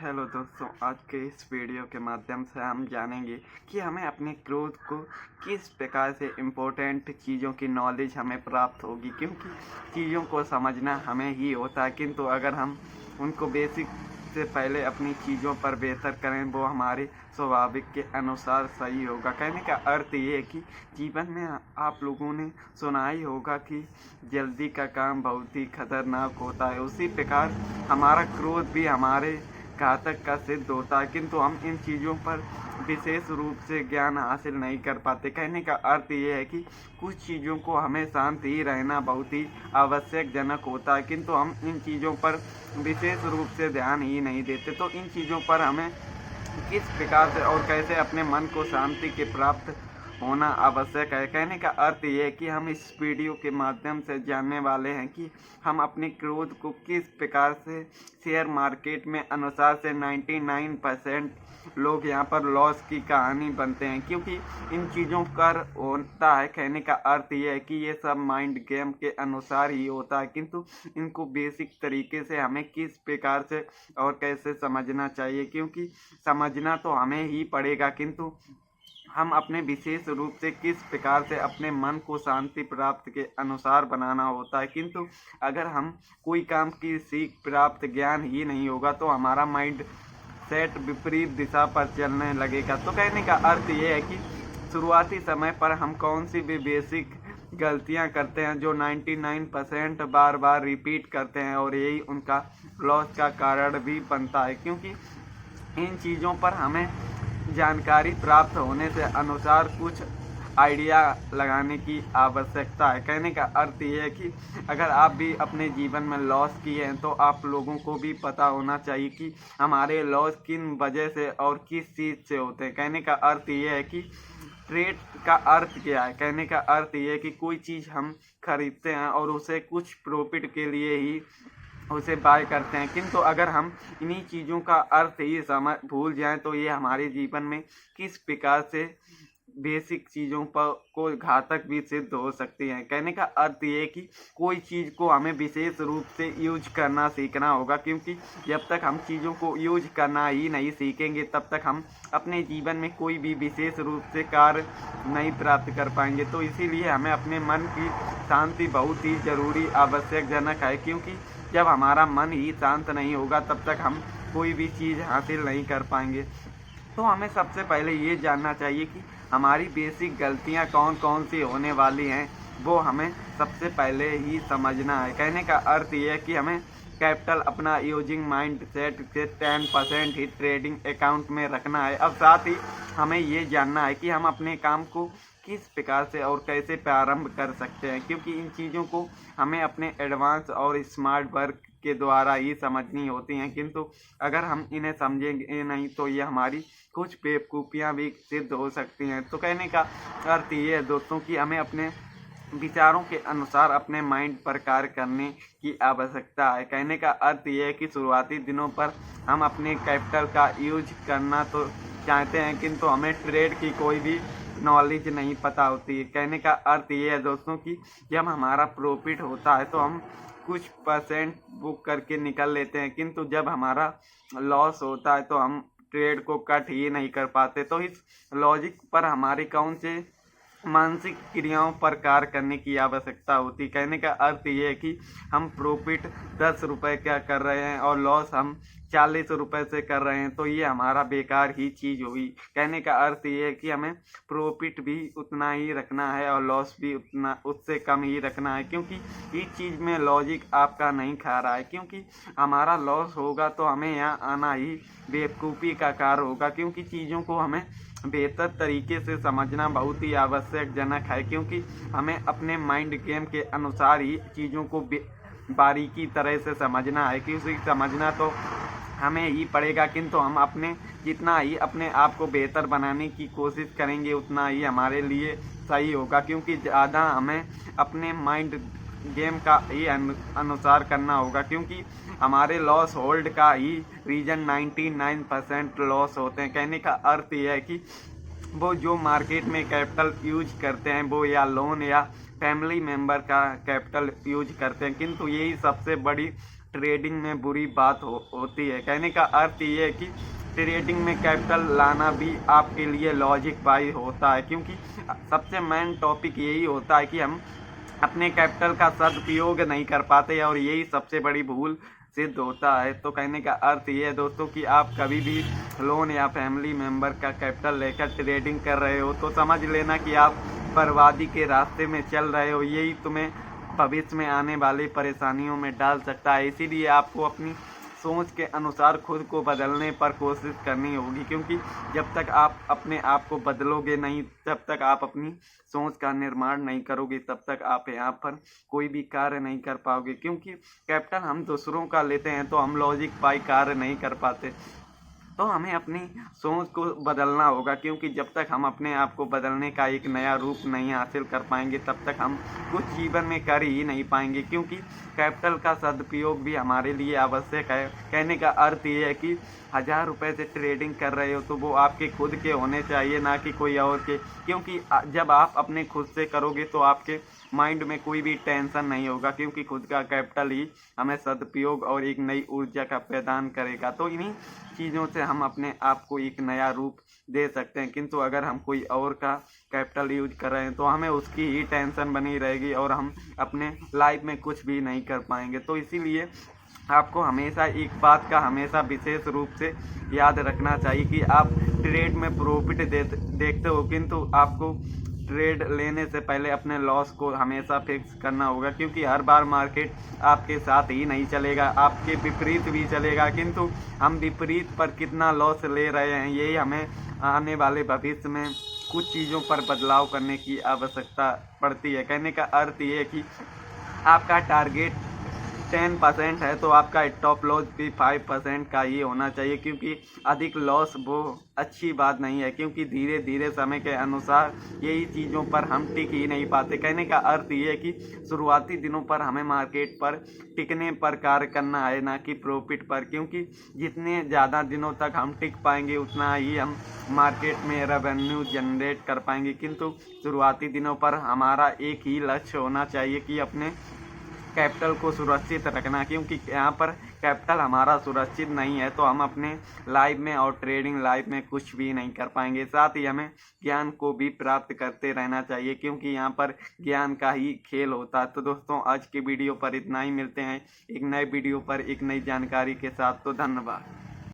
Hello दोस्तों, आज के इस वीडियो के माध्यम से हम जानेंगे कि हमें अपने ग्रोथ को किस प्रकार से इम्पोर्टेंट चीज़ों की नॉलेज हमें प्राप्त होगी, क्योंकि चीज़ों को समझना हमें ही होता है, किंतु अगर हम उनको बेसिक से पहले अपनी चीज़ों पर बेहतर करें वो हमारे स्वाभाविक के अनुसार सही होगा। कहने का अर्थ ये है कि जीवन में आप लोगों ने सुना ही होगा कि जल्दी का काम बहुत ही खतरनाक होता है, उसी प्रकार हमारा क्रोध भी हमारे घातक का सिद्ध होता है, किंतु हम इन चीज़ों पर विशेष रूप से ज्ञान हासिल नहीं कर पाते। कहने का अर्थ ये है कि कुछ चीज़ों को हमें शांत ही रहना बहुत ही आवश्यक जनक होता है, किंतु हम इन चीज़ों पर विशेष रूप से ध्यान ही नहीं देते। तो इन चीज़ों पर हमें किस प्रकार से और कैसे अपने मन को शांति के प्राप्त होना आवश्यक है। कहने का अर्थ ये है कि हम इस वीडियो के माध्यम से जानने वाले हैं कि हम अपने क्रोध को किस प्रकार से शेयर मार्केट में अनुसार से 99% लोग यहाँ पर लॉस की कहानी बनते हैं, क्योंकि इन चीज़ों का होता है। कहने का अर्थ ये है कि ये सब माइंड गेम के अनुसार ही होता है, किंतु इनको बेसिक तरीके से हमें किस प्रकार से और कैसे समझना चाहिए, क्योंकि समझना तो हमें ही पड़ेगा, किंतु हम अपने विशेष रूप से किस प्रकार से अपने मन को शांति प्राप्त के अनुसार बनाना होता है। किंतु अगर हम कोई काम की सीख प्राप्त ज्ञान ही नहीं होगा तो हमारा माइंड सेट विपरीत दिशा पर चलने लगेगा। तो कहने का अर्थ ये है कि शुरुआती समय पर हम कौन सी भी बेसिक गलतियां करते हैं जो 99% बार बार रिपीट करते हैं, और यही उनका लॉस का कारण भी बनता है, क्योंकि इन चीज़ों पर हमें जानकारी प्राप्त होने से अनुसार कुछ आइडिया लगाने की आवश्यकता है। कहने का अर्थ ये है कि अगर आप भी अपने जीवन में लॉस किए हैं तो आप लोगों को भी पता होना चाहिए कि हमारे लॉस किन वजह से और किस चीज़ से होते हैं। कहने का अर्थ ये है कि ट्रेड का अर्थ क्या है। कहने का अर्थ ये है कि कोई चीज़ हम खरीदते हैं और उसे कुछ प्रॉफिट के लिए ही उसे बाय करते हैं, किंतु अगर हम इन्हीं चीज़ों का अर्थ ही समझ भूल जाएं तो ये हमारे जीवन में किस प्रकार से बेसिक चीज़ों पर को घातक भी सिद्ध हो सकती हैं। कहने का अर्थ ये है कि कोई चीज़ को हमें विशेष रूप से यूज करना सीखना होगा, क्योंकि जब तक हम चीज़ों को यूज करना ही नहीं सीखेंगे तब तक हम अपने जीवन में कोई भी विशेष रूप से कार्य नहीं प्राप्त कर पाएंगे। तो इसीलिए हमें अपने मन की शांति बहुत ही ज़रूरी आवश्यक जनक है, क्योंकि जब हमारा मन ही शांत नहीं होगा तब तक हम कोई भी चीज़ हासिल नहीं कर पाएंगे। तो हमें सबसे पहले ये जानना चाहिए कि हमारी बेसिक गलतियां कौन कौन सी होने वाली हैं, वो हमें सबसे पहले ही समझना है। कहने का अर्थ ये है कि हमें कैपिटल अपना यूजिंग माइंड सेट से 10% ही ट्रेडिंग अकाउंट में रखना है। अब साथ ही हमें ये जानना है कि हम अपने काम को किस प्रकार से और कैसे प्रारंभ कर सकते हैं, क्योंकि इन चीज़ों को हमें अपने एडवांस और स्मार्ट वर्क के द्वारा ही समझनी होती हैं, किंतु अगर हम इन्हें समझेंगे नहीं तो ये हमारी कुछ बेवकूफ़ियाँ भी सिद्ध हो सकती हैं। तो कहने का अर्थ ये है दोस्तों कि हमें अपने विचारों के अनुसार अपने माइंड पर कार्य करने की आवश्यकता है। कहने का अर्थ ये है कि शुरुआती दिनों पर हम अपने कैपिटल का यूज करना तो चाहते हैं, किंतु हमें ट्रेड की कोई भी नॉलेज नहीं पता होती है। कहने का अर्थ ये है दोस्तों कि जब हमारा प्रॉफिट होता है तो हम कुछ परसेंट बुक करके निकल लेते हैं, किंतु जब हमारा लॉस होता है तो हम ट्रेड को कट ही नहीं कर पाते। तो इस लॉजिक पर हमारे कौन से मानसिक क्रियाओं पर कार्य करने की आवश्यकता होती। कहने का अर्थ ये है कि हम प्रॉफिट 10 रुपये का कर रहे हैं और लॉस हम 40 रुपये से कर रहे हैं, तो ये हमारा बेकार ही चीज़ हुई। कहने का अर्थ ये है कि हमें प्रॉफिट भी उतना ही रखना है और लॉस भी उतना उससे कम ही रखना है, क्योंकि इस चीज़ में लॉजिक आपका नहीं खा रहा है। क्योंकि हमारा लॉस होगा तो हमें यहाँ आना ही बेवकूफ़ी का कार्य होगा, क्योंकि चीज़ों को हमें बेहतर तरीके से समझना बहुत ही आवश्यक जनक है, क्योंकि हमें अपने माइंड गेम के अनुसार ही चीज़ों को बारीकी तरह से समझना है। क्योंकि समझना तो हमें ही पड़ेगा, किंतु हम अपने जितना ही अपने आप को बेहतर बनाने की कोशिश करेंगे उतना ही हमारे लिए सही होगा, क्योंकि ज़्यादा हमें अपने माइंड गेम का ही अनुसार करना होगा, क्योंकि हमारे लॉस होल्ड का ही रीजन 99% लॉस होते हैं। कहने का अर्थ यह है कि वो जो मार्केट में कैपिटल यूज करते हैं वो या लोन या फैमिली मेम्बर का कैपिटल यूज करते हैं, किंतु यही सबसे बड़ी ट्रेडिंग में बुरी बात होती है। कहने का अर्थ ये है कि ट्रेडिंग में कैपिटल लाना भी आपके लिए लॉजिक बाई होता है, क्योंकि सबसे मेन टॉपिक यही होता है कि हम अपने कैपिटल का सदुपयोग नहीं कर पाते और यही सबसे बड़ी भूल सिद्ध होता है। तो कहने का अर्थ ये है दोस्तों कि आप कभी भी लोन या फैमिली मेम्बर का कैपिटल लेकर ट्रेडिंग कर रहे हो तो समझ लेना कि आप बर्बादी के रास्ते में चल रहे हो। यही तुम्हें भविष्य में आने वाली परेशानियों में डाल सकता है। इसीलिए आपको अपनी सोच के अनुसार खुद को बदलने पर कोशिश करनी होगी, क्योंकि जब तक आप अपने आप को बदलोगे नहीं, जब तक आप अपनी सोच का निर्माण नहीं करोगे, तब तक आप यहाँ पर कोई भी कार्य नहीं कर पाओगे। क्योंकि कैपिटल हम दूसरों का लेते हैं तो हम लॉजिक बाई कार्य नहीं कर पाते। तो हमें अपनी सोच को बदलना होगा, क्योंकि जब तक हम अपने आप को बदलने का एक नया रूप नहीं हासिल कर पाएंगे तब तक हम कुछ जीवन में कर ही नहीं पाएंगे। क्योंकि कैपिटल का सदुपयोग भी हमारे लिए आवश्यक है। कहने का अर्थ ये है कि 1000 रुपये से ट्रेडिंग कर रहे हो तो वो आपके खुद के होने चाहिए, ना कि कोई और के। क्योंकि जब आप अपने खुद से करोगे तो आपके माइंड में कोई भी टेंशन नहीं होगा, क्योंकि खुद का कैपिटल ही हमें सदुपयोग और एक नई ऊर्जा का प्रदान करेगा। तो इन्हीं चीज़ों से हम अपने आप को एक नया रूप दे सकते हैं। किंतु अगर हम कोई और का कैपिटल यूज कर रहे हैं तो हमें उसकी ही टेंशन बनी रहेगी और हम अपने लाइफ में कुछ भी नहीं कर पाएंगे। तो इसीलिए आपको हमेशा एक बात का हमेशा विशेष रूप से याद रखना चाहिए कि आप ट्रेड में प्रॉफिट देखते हो, किंतु आपको ट्रेड लेने से पहले अपने लॉस को हमेशा फिक्स करना होगा। क्योंकि हर बार मार्केट आपके साथ ही नहीं चलेगा, आपके विपरीत भी चलेगा। किंतु हम विपरीत पर कितना लॉस ले रहे हैं, यही हमें आने वाले भविष्य में कुछ चीज़ों पर बदलाव करने की आवश्यकता पड़ती है। कहने का अर्थ ये है कि आपका टारगेट 10% है तो आपका स्टॉप लॉस भी 5% का ही होना चाहिए, क्योंकि अधिक लॉस वो अच्छी बात नहीं है। क्योंकि धीरे धीरे समय के अनुसार यही चीज़ों पर हम टिक ही नहीं पाते। कहने का अर्थ ये है कि शुरुआती दिनों पर हमें मार्केट पर टिकने पर कार्य करना है, ना कि प्रॉफिट पर। क्योंकि जितने ज़्यादा दिनों तक हम टिक पाएंगे उतना ही हम मार्केट में रेवेन्यू जनरेट कर पाएंगे। किंतु शुरुआती दिनों पर हमारा एक ही लक्ष्य होना चाहिए कि अपने कैपिटल को सुरक्षित रखना। क्योंकि यहाँ पर कैपिटल हमारा सुरक्षित नहीं है तो हम अपने लाइफ में और ट्रेडिंग लाइफ में कुछ भी नहीं कर पाएंगे। साथ ही हमें ज्ञान को भी प्राप्त करते रहना चाहिए, क्योंकि यहाँ पर ज्ञान का ही खेल होता है। तो दोस्तों आज की वीडियो पर इतना ही, मिलते हैं एक नए वीडियो पर एक नई जानकारी के साथ। तो धन्यवाद।